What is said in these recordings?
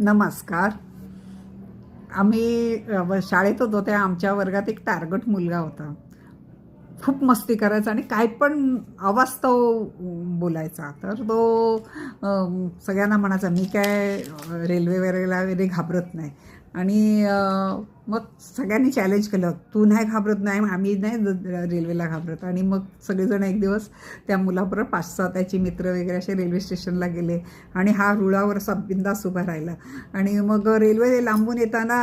नमस्कार. आम्ही शाळेत होतो तेव्हा आमच्या वर्गात एक टार्गट मुलगा होता. खूप मस्ती करायचा आणि काय पण अवास्तव बोलायचा. तर तो सगळ्यांना म्हणायचा, मी काय रेल्वे वगैरे घाबरत नाही. आणि मग सगळ्यांनी चॅलेंज केलं, तू नाही घाबरत? नाही, आम्ही नाही रेल्वेला घाबरत. आणि मग सगळेजण एक दिवस त्या मुलाबरोबर 5-6 त्याचे मित्र वगैरे असे रेल्वे स्टेशनला गेले आणि हा रुळावर असा बिंदास उभा राहिला. आणि मग रेल्वे लांबून येताना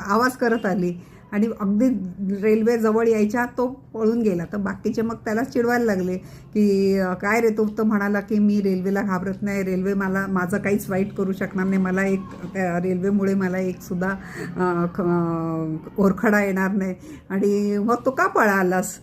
आवाज करत आली आणि अगदी रेल्वे जवळ यायच्या तो पळून गेला. तर बाकीचे मग त्याला चिडवायला लागले की काय रे, तो तर म्हणाला की मी रेल्वेला घाबरत नाही, रेल्वे माझं काहीच वाईट करू शकणार नाही, मला त्या रेल्वेमुळे मला एक सुद्धा ओरखडा येणार नाही. आणि मग तो का पळालास?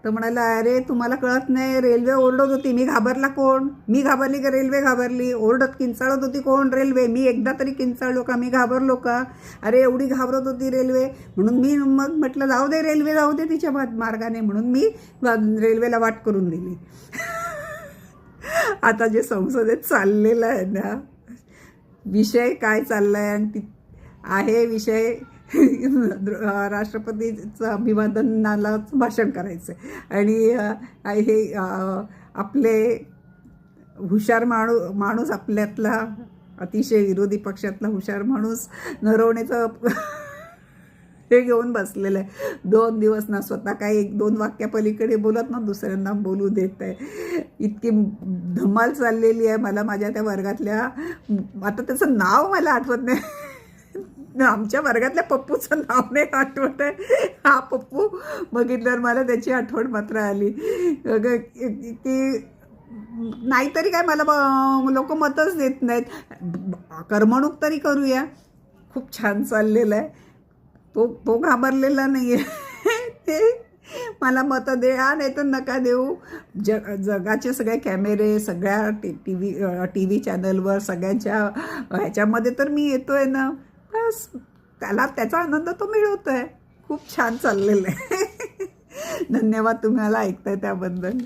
तर म्हणाला, अरे तुम्हाला कळत नाही, रेल्वे ओरडत होती, मी घाबरला कोण? मी घाबरली का रेल्वे घाबरली? ओरडत किंचाळत होती कोण? रेल्वे. मी एकदा तरी किंचाळलो का? मी घाबरलो का? अरे एवढी घाबरत होती रेल्वे, म्हणून मी मग म्हटलं जाऊ दे रेल्वे, जाऊ दे तिच्या मार्गाने, म्हणून मी रेल्वेला वाट करून दिली. आता जे संसदेत चाललेलं आहे ना, विषय काय चाललाय आणि आहे विषय राष्ट्रपतीचं अभिवादनालाच भाषण करायचं. आणि हे आपले हुशार माणूस आपल्यातला अतिशय विरोधी पक्षातला हुशार माणूस नरवणेचं हे घेऊन बसलेलं आहे. 2 दिवस ना स्वतः काही 1-2 वाक्यापलीकडे बोलत ना दुसऱ्यांना बोलू देत आहे. इतकी धमाल चाललेली आहे. मला माझ्या त्या वर्गातल्या, आता त्याचं नाव मला आठवत नाही, आमच्या वर्गातल्या पप्पूचं नाव नाही आठवत आहे. हा पप्पू बघितल्यावर मला त्याची आठवण मात्र आली की नाहीतरी काय, मला लोक मतच देत नाहीत, करमणूक तरी करूया. खूप छान चाललेलं आहे. तो घाबरलेला नाही आहे. ते मला मतं द्या नाही तर नका देऊ. जगाचे सगळे कॅमेरे, सगळ्या टी व्ही चॅनलवर, सगळ्यांच्या ह्याच्यामध्ये तर मी येतो आहे ना, बस त्याला त्याचा आनंद तो मिळवतो आहे. खूप छान चाललेलं आहे. धन्यवाद तुम्हाला ऐकताय त्याबद्दल.